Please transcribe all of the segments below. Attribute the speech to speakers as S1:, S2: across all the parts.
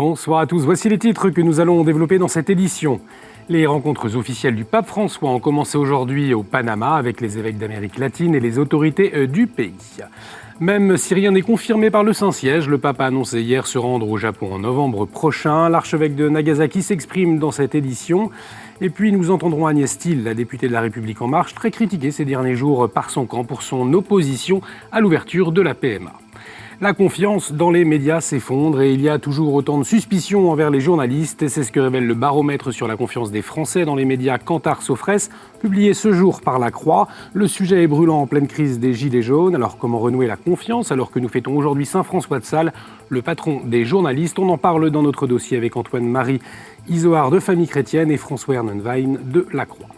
S1: Bonsoir à tous, voici les titres que nous allons développer dans cette édition. Les rencontres officielles du pape François ont commencé aujourd'hui au Panama avec les évêques d'Amérique latine et les autorités du pays. Même si rien n'est confirmé par le Saint-Siège, le pape a annoncé hier se rendre au Japon en novembre prochain. L'archevêque de Nagasaki s'exprime dans cette édition. Et puis nous entendrons Agnès Thill, la députée de La République En Marche, très critiquée ces derniers jours par son camp pour son opposition à l'ouverture de la PMA. La confiance dans les médias s'effondre et il y a toujours autant de suspicions envers les journalistes. Et c'est ce que révèle le baromètre sur la confiance des Français dans les médias Kantar Sofres, publié ce jour par La Croix. Le sujet est brûlant en pleine crise des Gilets jaunes. Alors comment renouer la confiance alors que nous fêtons aujourd'hui Saint François de Sales, le patron des journalistes? On en parle dans notre dossier avec Antoine-Marie Isoard de Famille Chrétienne et François Hernenwein de La Croix.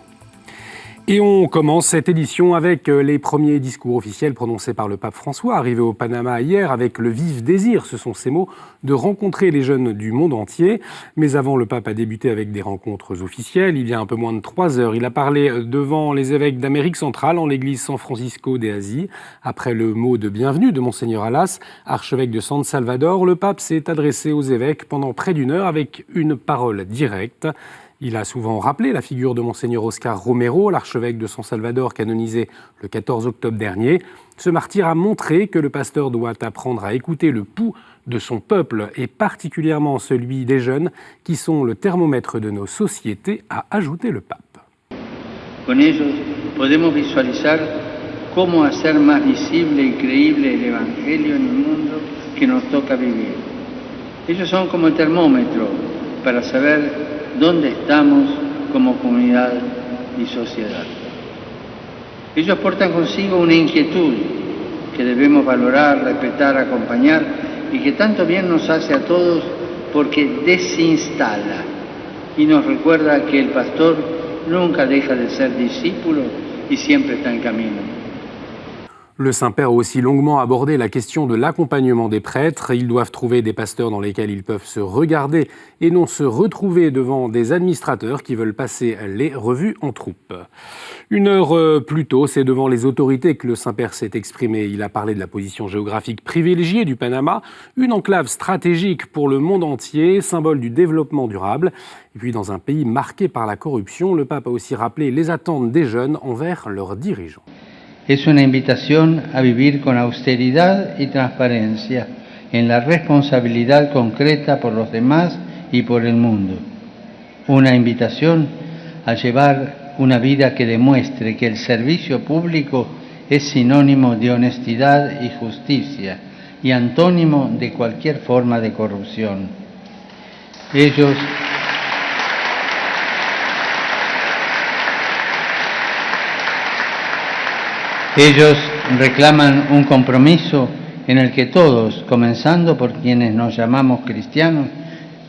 S1: Et on commence cette édition avec les premiers discours officiels prononcés par le pape François, arrivé au Panama hier avec le vif désir, ce sont ses mots, de rencontrer les jeunes du monde entier. Mais avant, le pape a débuté avec des rencontres officielles. Il y a un peu moins de 3 heures, il a parlé devant les évêques d'Amérique centrale en l'église San Francisco de Asie. Après le mot de bienvenue de Monseigneur Alas, archevêque de San Salvador, le pape s'est adressé aux évêques pendant près d'1 heure avec une parole directe. Il a souvent rappelé la figure de Monseigneur Oscar Romero, l'archevêque de San Salvador canonisé le 14 octobre dernier. Ce martyr a montré que le pasteur doit apprendre à écouter le pouls de son peuple et particulièrement celui des jeunes qui sont le thermomètre de nos sociétés, a ajouté le pape.
S2: Con ellos podemos visualizar cómo hacer más visible y creíble el Evangelio en el mundo que nos toca vivir. Ellos son como el termómetro para saber dónde estamos como comunidad y sociedad. Ellos portan consigo una inquietud que debemos valorar, respetar, acompañar y que tanto bien nos hace a todos porque desinstala y nos recuerda que el pastor nunca deja de ser discípulo y siempre está en camino.
S1: Le Saint-Père a aussi longuement abordé la question de l'accompagnement des prêtres. Ils doivent trouver des pasteurs dans lesquels ils peuvent se regarder et non se retrouver devant des administrateurs qui veulent passer les revues en troupe. 1 heure plus tôt, c'est devant les autorités que le Saint-Père s'est exprimé. Il a parlé de la position géographique privilégiée du Panama, une enclave stratégique pour le monde entier, symbole du développement durable. Et puis dans un pays marqué par la corruption, le pape a aussi rappelé les attentes des jeunes envers leurs dirigeants.
S2: Es una invitación a vivir con austeridad y transparencia en la responsabilidad concreta por los demás y por el mundo. Una invitación a llevar una vida que demuestre que el servicio público es sinónimo de honestidad y justicia y antónimo de cualquier forma de corrupción. Ellos reclaman un compromiso en el que todos, comenzando por quienes nos llamamos cristianos,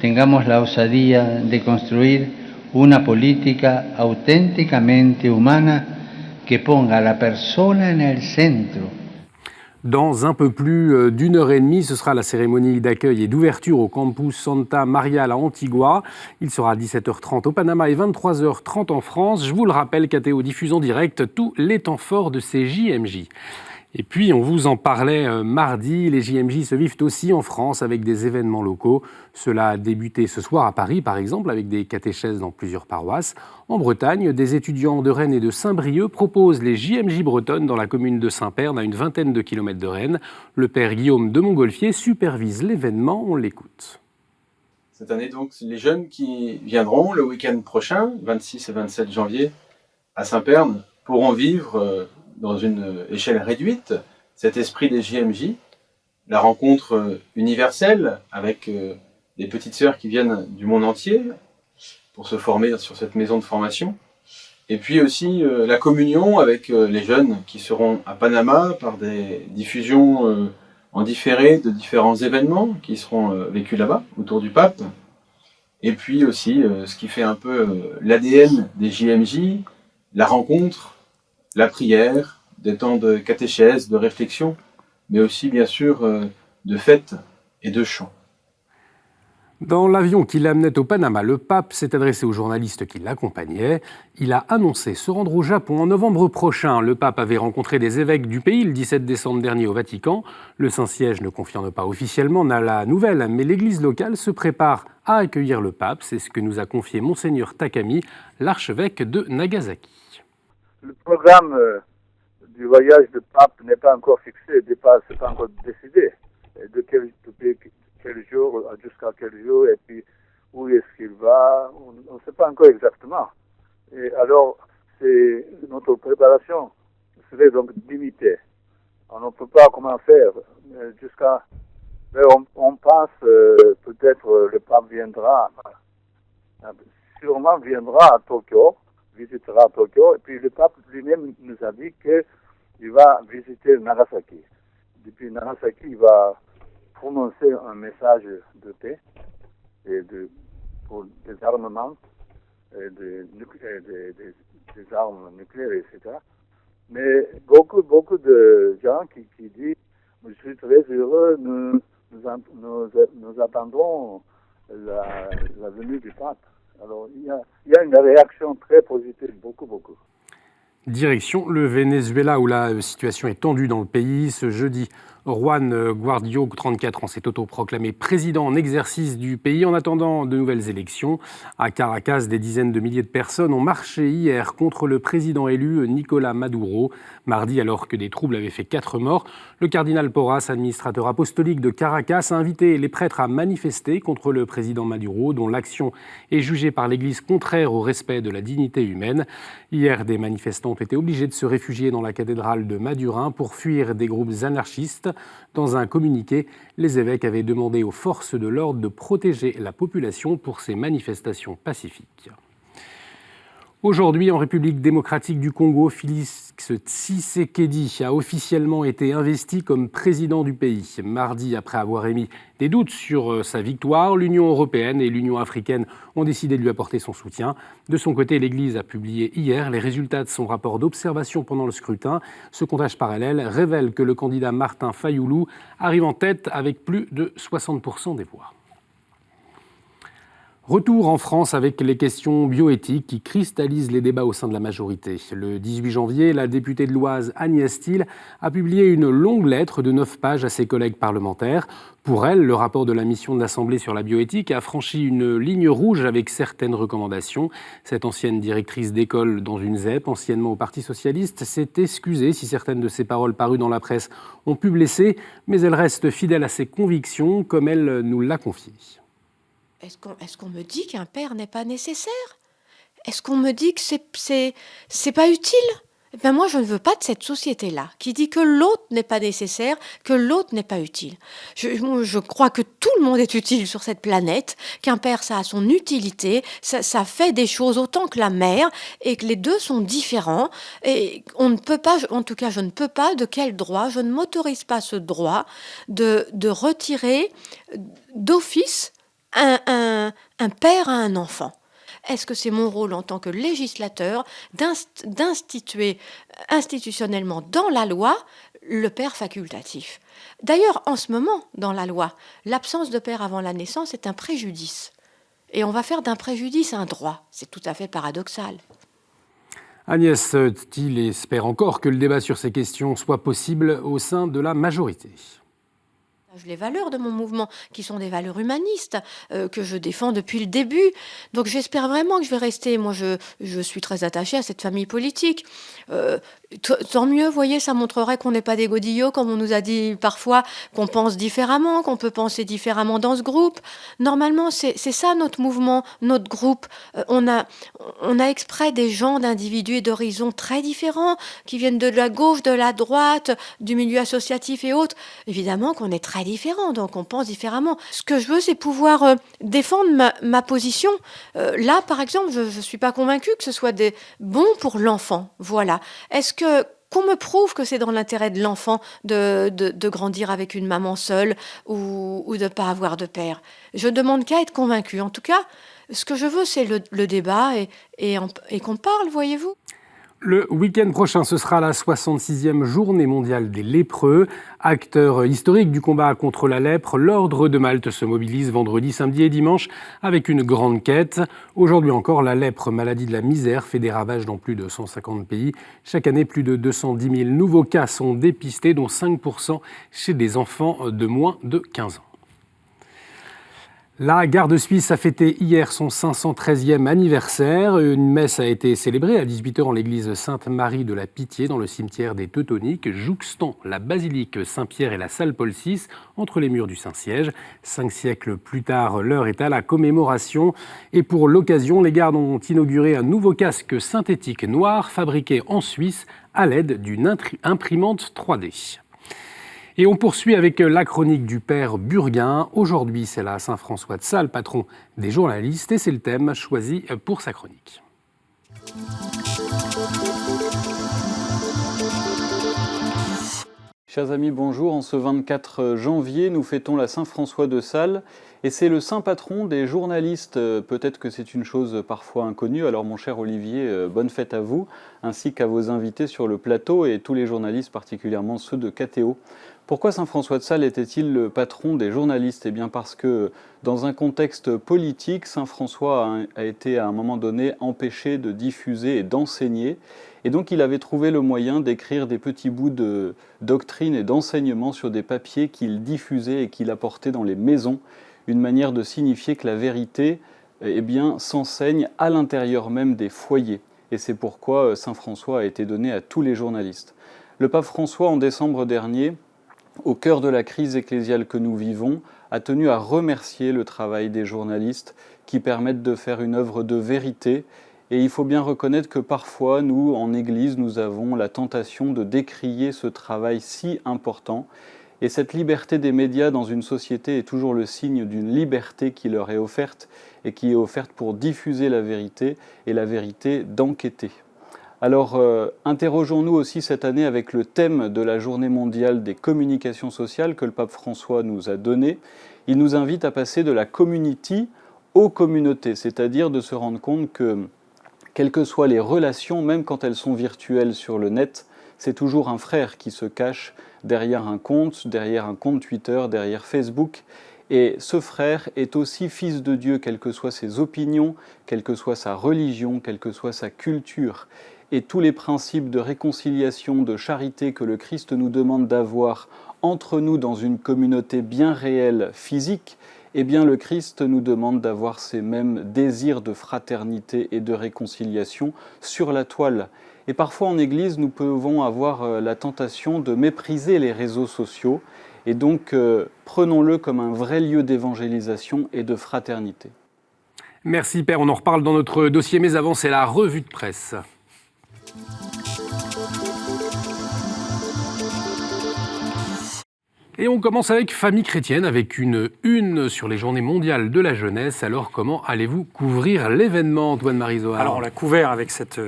S2: tengamos la osadía de construir una política auténticamente humana que ponga a la persona en el centro.
S1: Dans un peu plus d'1 heure et demie, ce sera la cérémonie d'accueil et d'ouverture au campus Santa Maria la Antigua. Il sera 17h30 au Panama et 23h30 en France. Je vous le rappelle, KTO diffuse en direct tous les temps forts de ces JMJ. Et puis, on vous en parlait mardi, les JMJ se vivent aussi en France avec des événements locaux. Cela a débuté ce soir à Paris, par exemple, avec des catéchèses dans plusieurs paroisses. En Bretagne, des étudiants de Rennes et de Saint-Brieuc proposent les JMJ bretonnes dans la commune de Saint-Pern, à une vingtaine de kilomètres de Rennes. Le père Guillaume de Montgolfier supervise l'événement, on l'écoute.
S3: Cette année, donc, les jeunes qui viendront le week-end prochain, 26 et 27 janvier, à Saint-Pern, pourront vivre dans une échelle réduite, cet esprit des JMJ, la rencontre universelle avec des petites sœurs qui viennent du monde entier pour se former sur cette maison de formation, et puis aussi la communion avec les jeunes qui seront à Panama par des diffusions en différé de différents événements qui seront vécus là-bas, autour du pape, et puis aussi ce qui fait un peu l'ADN des JMJ, la rencontre, la prière, des temps de catéchèse, de réflexion, mais aussi bien sûr de fêtes et de chants.
S1: Dans l'avion qui l'amenait au Panama, le pape s'est adressé aux journalistes qui l'accompagnaient. Il a annoncé se rendre au Japon en novembre prochain. Le pape avait rencontré des évêques du pays le 17 décembre dernier au Vatican. Le Saint-Siège ne confirme pas officiellement la nouvelle, mais l'Église locale se prépare à accueillir le pape. C'est ce que nous a confié Monseigneur Takami, l'archevêque de Nagasaki.
S4: Le programme du voyage du pape n'est pas encore fixé, n'est pas encore décidé. Depuis quel jour, jusqu'à quel jour, et puis où est-ce qu'il va, on ne sait pas encore exactement. Et alors, notre préparation serait donc limitée. On ne peut pas comment faire jusqu'à... On pense peut-être le pape viendra, sûrement viendra à Tokyo, visitera Tokyo, et puis le pape lui-même nous a dit qu'il va visiter Nagasaki. Depuis Nagasaki, il va prononcer un message de paix et pour des armements, et des armes nucléaires, etc. Mais beaucoup de gens qui disent « Je suis très heureux, nous attendons la venue du pape ». Alors il y a une réaction très positive, beaucoup.
S1: Direction le Venezuela où la situation est tendue dans le pays. Ce jeudi, Juan Guaido, 34 ans, s'est autoproclamé président en exercice du pays en attendant de nouvelles élections. À Caracas, des dizaines de milliers de personnes ont marché hier contre le président élu Nicolás Maduro. Mardi, alors que des troubles avaient fait 4 morts, le cardinal Porras, administrateur apostolique de Caracas, a invité les prêtres à manifester contre le président Maduro, dont l'action est jugée par l'Église contraire au respect de la dignité humaine. Hier, des manifestants ont été obligés de se réfugier dans la cathédrale de Madurin pour fuir des groupes anarchistes. Dans un communiqué, les évêques avaient demandé aux forces de l'ordre de protéger la population pour ces manifestations pacifiques. Aujourd'hui, en République démocratique du Congo, Félix Tshisekedi a officiellement été investi comme président du pays. Mardi, après avoir émis des doutes sur sa victoire, l'Union européenne et l'Union africaine ont décidé de lui apporter son soutien. De son côté, l'Église a publié hier les résultats de son rapport d'observation pendant le scrutin. Ce comptage parallèle révèle que le candidat Martin Fayoulou arrive en tête avec plus de 60% des voix. Retour en France avec les questions bioéthiques qui cristallisent les débats au sein de la majorité. Le 18 janvier, la députée de l'Oise Agnès Thill a publié une longue lettre de 9 pages à ses collègues parlementaires. Pour elle, le rapport de la mission de l'Assemblée sur la bioéthique a franchi une ligne rouge avec certaines recommandations. Cette ancienne directrice d'école dans une ZEP, anciennement au Parti socialiste, s'est excusée si certaines de ses paroles parues dans la presse ont pu blesser, mais elle reste fidèle à ses convictions, comme elle nous l'a confié.
S5: Est-ce qu'on me dit qu'un père n'est pas nécessaire? Est-ce qu'on me dit que c'est pas utile? Eh bien moi, je ne veux pas de cette société-là qui dit que l'autre n'est pas nécessaire, que l'autre n'est pas utile. Je crois que tout le monde est utile sur cette planète, qu'un père, ça a son utilité, ça fait des choses autant que la mère, et que les deux sont différents. Et on ne peut pas, en tout cas, je ne peux pas, de quel droit, je ne m'autorise pas ce droit de retirer d'office un père à un enfant. Est-ce que c'est mon rôle en tant que législateur d'instituer institutionnellement dans la loi le père facultatif? D'ailleurs, en ce moment, dans la loi, l'absence de père avant la naissance est un préjudice. Et on va faire d'un préjudice un droit. C'est tout à fait paradoxal.
S1: Agnès Thill espère encore que le débat sur ces questions soit possible au sein de la majorité.
S5: Les valeurs de mon mouvement, qui sont des valeurs humanistes, que je défends depuis le début. Donc j'espère vraiment que je vais rester. Moi, je suis très attachée à cette famille politique. Tant mieux, vous voyez, ça montrerait qu'on n'est pas des godillots, comme on nous a dit parfois, qu'on pense différemment, qu'on peut penser différemment dans ce groupe. Normalement, c'est ça notre mouvement, notre groupe. On a exprès des gens, d'individus et d'horizons très différents, qui viennent de la gauche, de la droite, du milieu associatif et autres. Évidemment qu'on est très différents, donc on pense différemment. Ce que je veux, c'est pouvoir défendre ma position. Là, par exemple, je ne suis pas convaincue que ce soit bon pour l'enfant. Voilà. Est-ce qu'on me prouve que c'est dans l'intérêt de l'enfant de grandir avec une maman seule ou de ne pas avoir de père? Je ne demande qu'à être convaincue. En tout cas, ce que je veux, c'est le débat et qu'on parle, voyez-vous.
S1: Le week-end prochain, ce sera la 66e journée mondiale des lépreux. Acteur historique du combat contre la lèpre, l'Ordre de Malte se mobilise vendredi, samedi et dimanche avec une grande quête. Aujourd'hui encore, la lèpre, maladie de la misère, fait des ravages dans plus de 150 pays. Chaque année, plus de 210 000 nouveaux cas sont dépistés, dont 5% chez des enfants de moins de 15 ans. La Garde suisse a fêté hier son 513e anniversaire. Une messe a été célébrée à 18h en l'église Sainte-Marie de la Pitié dans le cimetière des Teutoniques, jouxtant la basilique Saint-Pierre et la salle Paul VI entre les murs du Saint-Siège. 5 siècles plus tard, l'heure est à la commémoration. Et pour l'occasion, les gardes ont inauguré un nouveau casque synthétique noir fabriqué en Suisse à l'aide d'une imprimante 3D. Et on poursuit avec la chronique du père Burguin. Aujourd'hui, c'est la Saint-François de Sales, patron des journalistes, et c'est le thème choisi pour sa chronique.
S6: Chers amis, bonjour. En ce 24 janvier, nous fêtons la Saint-François de Sales. Et c'est le saint patron des journalistes. Peut-être que c'est une chose parfois inconnue. Alors mon cher Olivier, bonne fête à vous, ainsi qu'à vos invités sur le plateau et tous les journalistes, particulièrement ceux de KTO. Pourquoi saint François de Sales était-il le patron des journalistes ? Eh bien parce que dans un contexte politique, saint François a été à un moment donné empêché de diffuser et d'enseigner. Et donc il avait trouvé le moyen d'écrire des petits bouts de doctrine et d'enseignement sur des papiers qu'il diffusait et qu'il apportait dans les maisons. Une manière de signifier que la vérité s'enseigne à l'intérieur même des foyers. Et c'est pourquoi saint François a été donné à tous les journalistes. Le pape François, en décembre dernier, au cœur de la crise ecclésiale que nous vivons, a tenu à remercier le travail des journalistes qui permettent de faire une œuvre de vérité. Et il faut bien reconnaître que parfois, nous, en Église, nous avons la tentation de décrier ce travail si important. Et cette liberté des médias dans une société est toujours le signe d'une liberté qui leur est offerte et qui est offerte pour diffuser la vérité et la vérité d'enquêter. Alors, interrogeons-nous aussi cette année avec le thème de la Journée mondiale des communications sociales que le pape François nous a donné. Il nous invite à passer de la community aux communautés, c'est-à-dire de se rendre compte que, quelles que soient les relations, même quand elles sont virtuelles sur le net, c'est toujours un frère qui se cache derrière un compte Twitter, derrière Facebook. Et ce frère est aussi fils de Dieu, quelles que soient ses opinions, quelle que soit sa religion, quelle que soit sa culture. Et tous les principes de réconciliation, de charité que le Christ nous demande d'avoir entre nous dans une communauté bien réelle, physique, eh bien le Christ nous demande d'avoir ces mêmes désirs de fraternité et de réconciliation sur la toile. Et parfois en Église, nous pouvons avoir la tentation de mépriser les réseaux sociaux. Et donc, prenons-le comme un vrai lieu d'évangélisation et de fraternité.
S1: Merci Père, on en reparle dans notre dossier, mais avant, c'est la revue de presse. Et on commence avec Famille chrétienne, avec une sur les journées mondiales de la jeunesse. Alors, comment allez-vous couvrir l'événement, Antoine-Marie Zohar ?
S7: Alors, on l'a couvert avec cette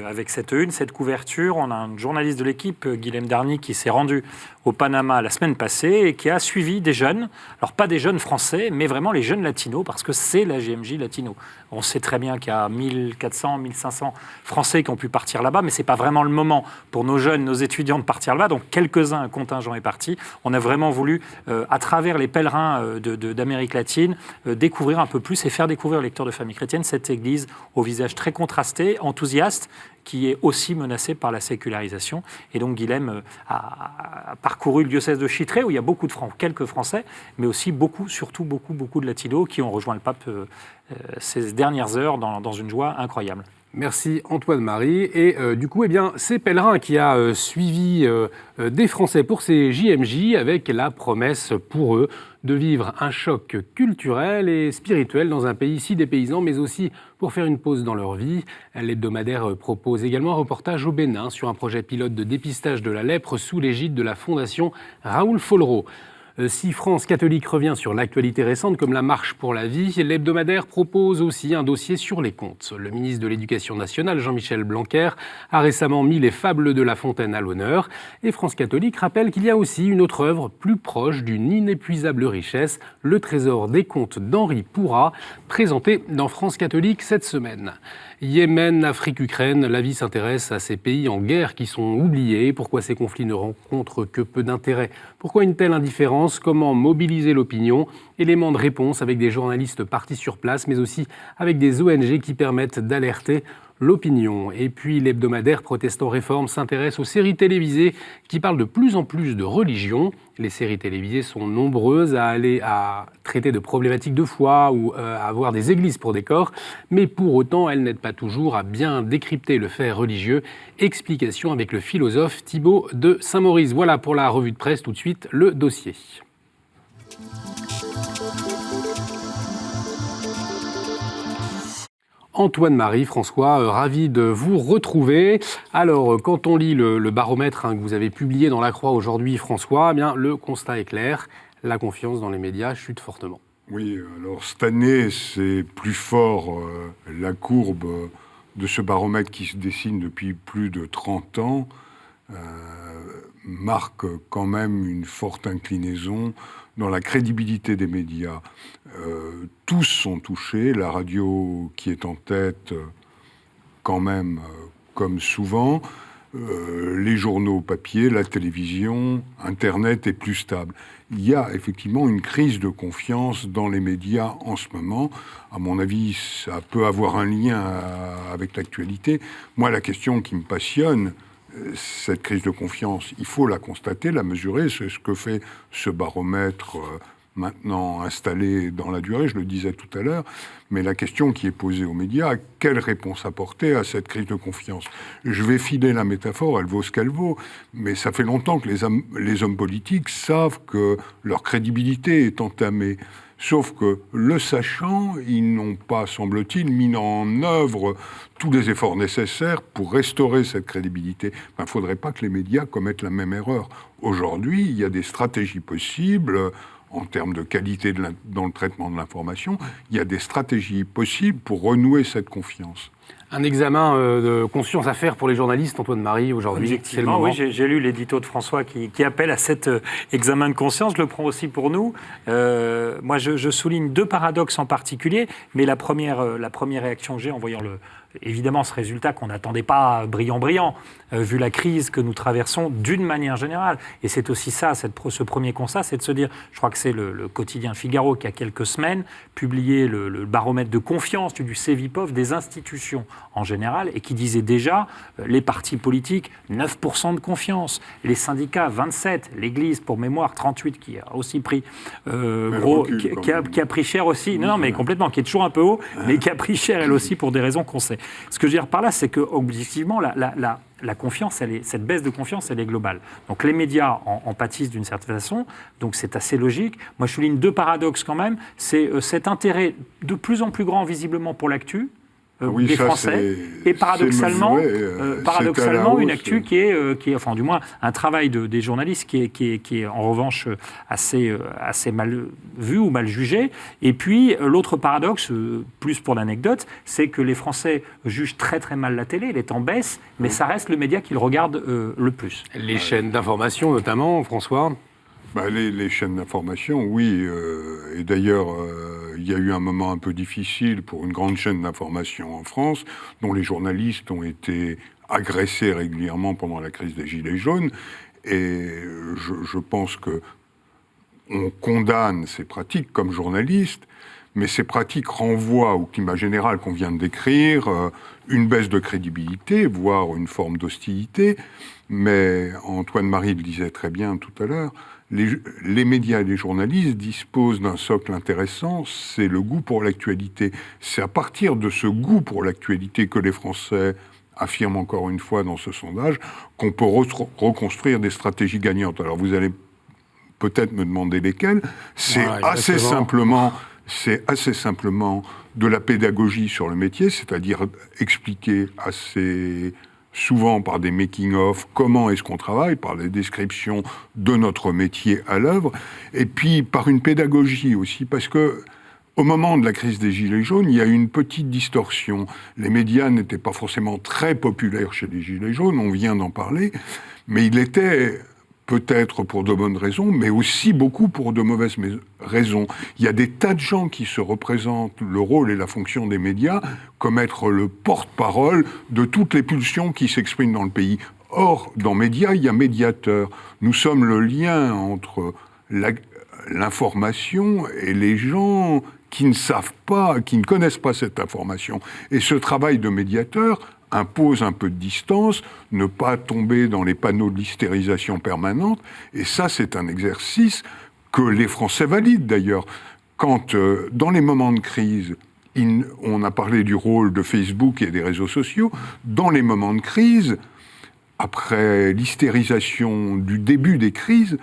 S7: une, cette couverture. On a un journaliste de l'équipe, Guilhem Darny, qui s'est rendu au Panama la semaine passée et qui a suivi des jeunes. Alors, pas des jeunes français, mais vraiment les jeunes latinos, parce que c'est la JMJ Latino. On sait très bien qu'il y a 1400, 1500 Français qui ont pu partir là-bas, mais ce n'est pas vraiment le moment pour nos jeunes, nos étudiants de partir là-bas. Donc, quelques-uns, un contingent est parti. On a vraiment voulu, à travers les pèlerins d'Amérique latine, découvrir un peu plus et faire découvrir aux lecteurs de Famille chrétienne cette église au visage très contrasté, enthousiaste, qui est aussi menacée par la sécularisation. Et donc Guilhem a parcouru le diocèse de Chitré, où il y a beaucoup de quelques Français, mais aussi surtout beaucoup de Latinos qui ont rejoint le pape ces dernières heures dans une joie incroyable.
S1: Merci Antoine-Marie. Et du coup, c'est Pèlerin qui a suivi des Français pour ces JMJ avec la promesse pour eux de vivre un choc culturel et spirituel dans un pays si dépaysant, mais aussi pour faire une pause dans leur vie. L'hebdomadaire propose également un reportage au Bénin sur un projet pilote de dépistage de la lèpre sous l'égide de la fondation Raoul Follereau. Si France catholique revient sur l'actualité récente comme la marche pour la vie, l'hebdomadaire propose aussi un dossier sur les contes. Le ministre de l'Éducation nationale, Jean-Michel Blanquer, a récemment mis les fables de La Fontaine à l'honneur. Et France catholique rappelle qu'il y a aussi une autre œuvre plus proche d'une inépuisable richesse, Le Trésor des contes d'Henri Pourrat, présenté dans France catholique cette semaine. Yémen, Afrique, Ukraine, la vie s'intéresse à ces pays en guerre qui sont oubliés. Pourquoi ces conflits ne rencontrent que peu d'intérêt? Pourquoi une telle indifférence? Comment mobiliser l'opinion? Éléments de réponse avec des journalistes partis sur place, mais aussi avec des ONG qui permettent d'alerter l'opinion. Et puis l'hebdomadaire Protestant Réforme s'intéresse aux séries télévisées qui parlent de plus en plus de religion. Les séries télévisées sont nombreuses à traiter de problématiques de foi ou à avoir des églises pour décor, mais pour autant elles n'aident pas toujours à bien décrypter le fait religieux. Explication avec le philosophe Thibaut de Saint-Maurice. Voilà pour la revue de presse, tout de suite le dossier. Antoine-Marie, François, ravi de vous retrouver. Alors, quand on lit le baromètre que vous avez publié dans La Croix aujourd'hui, François, eh bien, le constat est clair, la confiance dans les médias chute fortement.
S8: Oui, alors cette année, c'est plus fort. La courbe de ce baromètre qui se dessine depuis plus de 30 ans marque quand même une forte inclinaison dans la crédibilité des médias. Tous sont touchés, la radio qui est en tête quand même, comme souvent, les journaux papier, la télévision, Internet est plus stable. Il y a effectivement une crise de confiance dans les médias en ce moment. À mon avis, ça peut avoir un lien avec l'actualité. Moi, la question qui me passionne, cette crise de confiance, il faut la constater, la mesurer. C'est ce que fait ce baromètre maintenant installé dans la durée, je le disais tout à l'heure. Mais la question qui est posée aux médias, quelle réponse apporter à cette crise de confiance? Je vais filer la métaphore, elle vaut ce qu'elle vaut, mais ça fait longtemps que les hommes politiques savent que leur crédibilité est entamée. Sauf que, le sachant, ils n'ont pas, semble-t-il, mis en œuvre tous les efforts nécessaires pour restaurer cette crédibilité. Il ne faudrait pas que les médias commettent la même erreur. Aujourd'hui, il y a des stratégies possibles en termes de qualité dans le traitement de l'information. Il y a des stratégies possibles pour renouer cette confiance.
S1: Un examen de conscience à faire pour les journalistes, Antoine-Marie, aujourd'hui.
S7: Objectivement, oui, j'ai lu l'édito de François qui appelle à cet examen de conscience. Je le prends aussi pour nous. Moi, je souligne deux paradoxes en particulier, mais la première réaction que j'ai en voyant évidemment ce résultat qu'on n'attendait pas brillant, vu la crise que nous traversons d'une manière générale. Et c'est aussi ça, ce premier constat, c'est de se dire, je crois que c'est le quotidien Figaro qui, a quelques semaines, publié le baromètre de confiance du Cevipof des institutions en général, et qui disait déjà, les partis politiques, 9% de confiance, les syndicats, 27%, l'Église, pour mémoire, 38%, qui a aussi pris qui a pris cher aussi, non, mais complètement, qui est toujours un peu haut, mais qui a pris cher, elle aussi, pour des raisons qu'on sait. Ce que je veux dire par là, c'est que objectivement, la confiance, cette baisse de confiance, elle est globale. Donc les médias en pâtissent d'une certaine façon, donc c'est assez logique. Moi, je souligne deux paradoxes quand même. C'est cet intérêt de plus en plus grand, visiblement, pour l'actu, des Français, et paradoxalement, une actu qui est, enfin du moins un travail des journalistes qui est en revanche assez mal vu ou mal jugé. Et puis l'autre paradoxe, plus pour l'anecdote, c'est que les Français jugent très très mal la télé, elle est en baisse, mais ça reste le média qu'ils regardent le plus.
S1: Les chaînes d'information notamment, François?
S8: Les chaînes d'information, oui. Et d'ailleurs, il y a eu un moment un peu difficile pour une grande chaîne d'information en France, dont les journalistes ont été agressés régulièrement pendant la crise des Gilets jaunes. Et je pense qu'on condamne ces pratiques comme journalistes, mais ces pratiques renvoient au climat général qu'on vient de décrire, une baisse de crédibilité, voire une forme d'hostilité. Mais Antoine-Marie le disait très bien tout à l'heure, les médias et les journalistes disposent d'un socle intéressant, c'est le goût pour l'actualité. C'est à partir de ce goût pour l'actualité que les Français affirment encore une fois dans ce sondage qu'on peut reconstruire des stratégies gagnantes. Alors vous allez peut-être me demander lesquelles. C'est assez simplement de la pédagogie sur le métier, c'est-à-dire expliquer à ces souvent par des making-of, comment est-ce qu'on travaille, par les descriptions de notre métier à l'œuvre, et puis par une pédagogie aussi, parce que au moment de la crise des Gilets jaunes, il y a eu une petite distorsion. Les médias n'étaient pas forcément très populaires chez les Gilets jaunes, on vient d'en parler, mais il était peut-être pour de bonnes raisons, mais aussi beaucoup pour de mauvaises raisons. Il y a des tas de gens qui se représentent le rôle et la fonction des médias comme être le porte-parole de toutes les pulsions qui s'expriment dans le pays. Or, dans médias, il y a médiateur. Nous sommes le lien entre l'information et les gens qui ne savent pas, qui ne connaissent pas cette information. Et ce travail de médiateur impose un peu de distance, ne pas tomber dans les panneaux de l'hystérisation permanente. Et ça, c'est un exercice que les Français valident d'ailleurs. Quand, dans les moments de crise, on a parlé du rôle de Facebook et des réseaux sociaux, dans les moments de crise, après l'hystérisation du début des crises,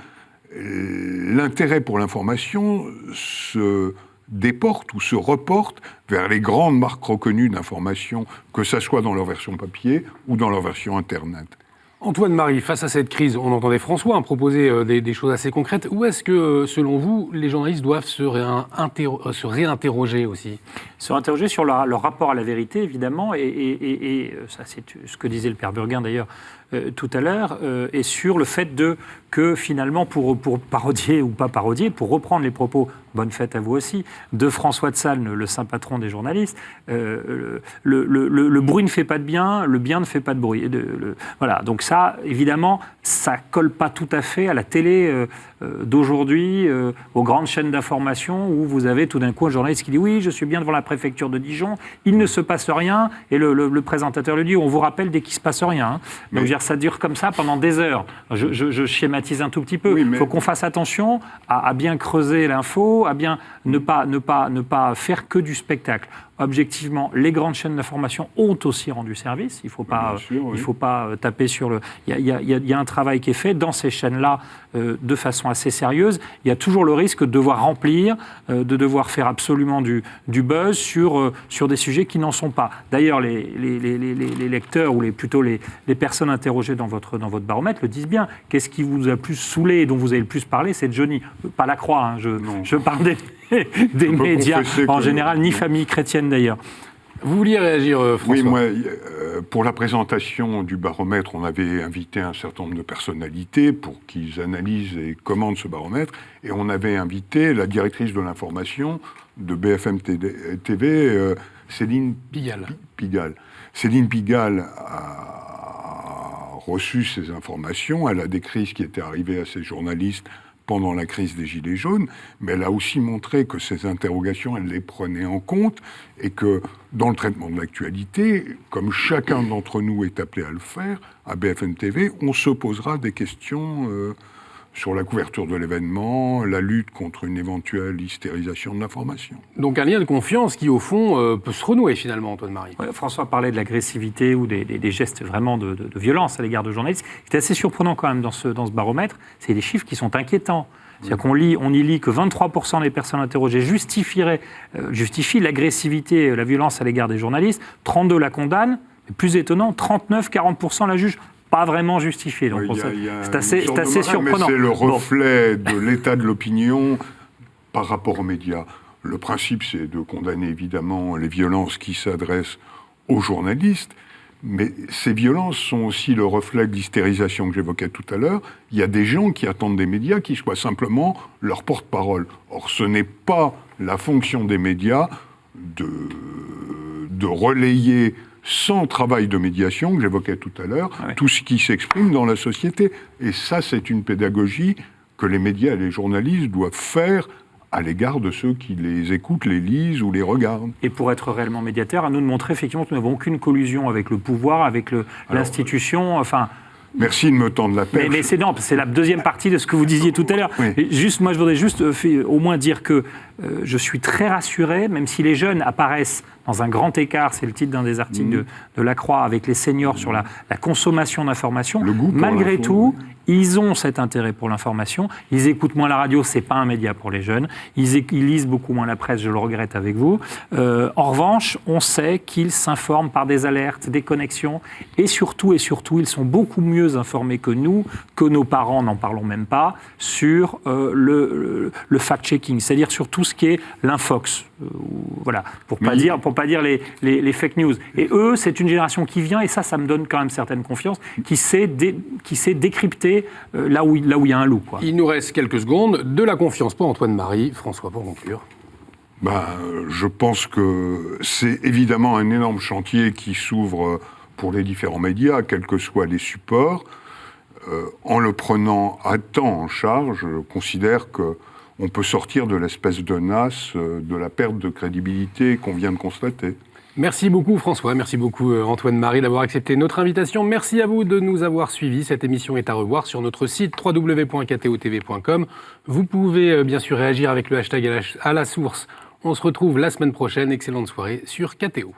S8: l'intérêt pour l'information se déporte ou se reporte vers les grandes marques reconnues d'information, que ça soit dans leur version papier ou dans leur version Internet.
S1: Antoine Marie, face à cette crise, on entendait François proposer des choses assez concrètes. Où est-ce que, selon vous, les journalistes doivent se réinterroger aussi ?
S7: Se réinterroger sur leur rapport à la vérité, évidemment, et ça c'est ce que disait le père Burguin d'ailleurs tout à l'heure, et sur le fait que finalement, pour parodier ou pas parodier, pour reprendre les propos, bonne fête à vous aussi, de François de Sales, le saint patron des journalistes, le bruit ne fait pas de bien, le bien ne fait pas de bruit. Voilà, donc ça, évidemment, ça colle pas tout à fait à la télé d'aujourd'hui, aux grandes chaînes d'information, où vous avez tout d'un coup un journaliste qui dit « Oui, je suis bien devant la préfecture de Dijon, il ne se passe rien », et le présentateur lui dit « On vous rappelle dès qu'il ne se passe rien hein. ». Donc, je veux dire, ça dure comme ça pendant des heures. Je schématise un tout petit peu. Il faut qu'on fasse attention à bien creuser l'info, à bien ne pas faire que du spectacle. Objectivement, les grandes chaînes d'information ont aussi rendu service. Il ne faut pas taper sur le... Il y a un travail qui est fait dans ces chaînes-là de façon assez sérieuse. Il y a toujours le risque de devoir remplir, de devoir faire absolument du buzz sur des sujets qui n'en sont pas. D'ailleurs, les lecteurs ou plutôt les personnes interrogées dans votre baromètre le disent bien. Qu'est-ce qui vous a plus saoulé et dont vous avez le plus parlé, c'est Johnny. Pas la Croix, hein, je parle des médias en général, ni famille chrétienne d'ailleurs.
S1: Vous vouliez réagir, François ?
S8: Oui, moi, pour la présentation du baromètre, on avait invité un certain nombre de personnalités pour qu'ils analysent et commandent ce baromètre, et on avait invité la directrice de l'information de BFM TV, Céline Pigalle. Céline Pigalle a reçu ces informations, elle a décrit ce qui était arrivé à ces journalistes pendant la crise des Gilets jaunes, mais elle a aussi montré que ces interrogations, elle les prenait en compte et que dans le traitement de l'actualité, comme chacun d'entre nous est appelé à le faire, à BFM TV, on se posera des questions sur la couverture de l'événement, la lutte contre une éventuelle hystérisation de l'information.
S1: Donc un lien de confiance qui, au fond, peut se renouer finalement, Antoine Marie.
S7: Ouais, François parlait de l'agressivité ou des gestes vraiment de violence à l'égard de journalistes. C'est assez surprenant quand même dans ce baromètre, c'est des chiffres qui sont inquiétants. C'est-à-dire qu'on y lit que 23% des personnes interrogées justifient l'agressivité, la violence à l'égard des journalistes, 32% la condamnent, mais plus étonnant, 39-40% la jugent. Pas vraiment justifié. Donc c'est assez surprenant.
S8: Mais c'est le reflet de l'état de l'opinion par rapport aux médias. Le principe, c'est de condamner évidemment les violences qui s'adressent aux journalistes, mais ces violences sont aussi le reflet de l'hystérisation que j'évoquais tout à l'heure. Il y a des gens qui attendent des médias qui soient simplement leur porte-parole. Or, ce n'est pas la fonction des médias de relayer sans travail de médiation, que j'évoquais tout à l'heure, tout ce qui s'exprime dans la société. Et ça, c'est une pédagogie que les médias et les journalistes doivent faire à l'égard de ceux qui les écoutent, les lisent ou les regardent.
S7: Et pour être réellement médiateur, à nous de montrer effectivement que nous n'avons aucune collusion avec le pouvoir, avec l'institution, enfin...
S8: Merci de me tendre la perche.
S7: Mais c'est la deuxième partie de ce que vous disiez tout à l'heure. Oui. Juste, moi, je voudrais juste au moins dire que je suis très rassuré, même si les jeunes apparaissent dans un grand écart, c'est le titre d'un des articles de La Croix, avec les seniors sur la consommation d'informations. Malgré tout, ils ont cet intérêt pour l'information. Ils écoutent moins la radio, c'est pas un média pour les jeunes. Ils lisent beaucoup moins la presse, je le regrette avec vous. En revanche, on sait qu'ils s'informent par des alertes, des connexions, et surtout, ils sont beaucoup mieux informés que nous, que nos parents, n'en parlons même pas, sur le fact-checking, c'est-à-dire sur tout ce qui est l'infox. Voilà, pour pas dire les fake news. Et eux, c'est une génération qui vient, et ça me donne quand même certaine confiance, qui sait décrypter là où il y a un loup, quoi.
S1: Il nous reste quelques secondes. De la confiance pour Antoine Marie. François, pour conclure.
S8: Je pense que c'est évidemment un énorme chantier qui s'ouvre pour les différents médias, quels que soient les supports. En le prenant à temps en charge, je considère qu'on peut sortir de l'espèce de nasse, de la perte de crédibilité qu'on vient de constater.
S1: Merci beaucoup François, merci beaucoup Antoine Marie d'avoir accepté notre invitation. Merci à vous de nous avoir suivis. Cette émission est à revoir sur notre site www.ktotv.com. Vous pouvez bien sûr réagir avec le hashtag à la source. On se retrouve la semaine prochaine. Excellente soirée sur KTO.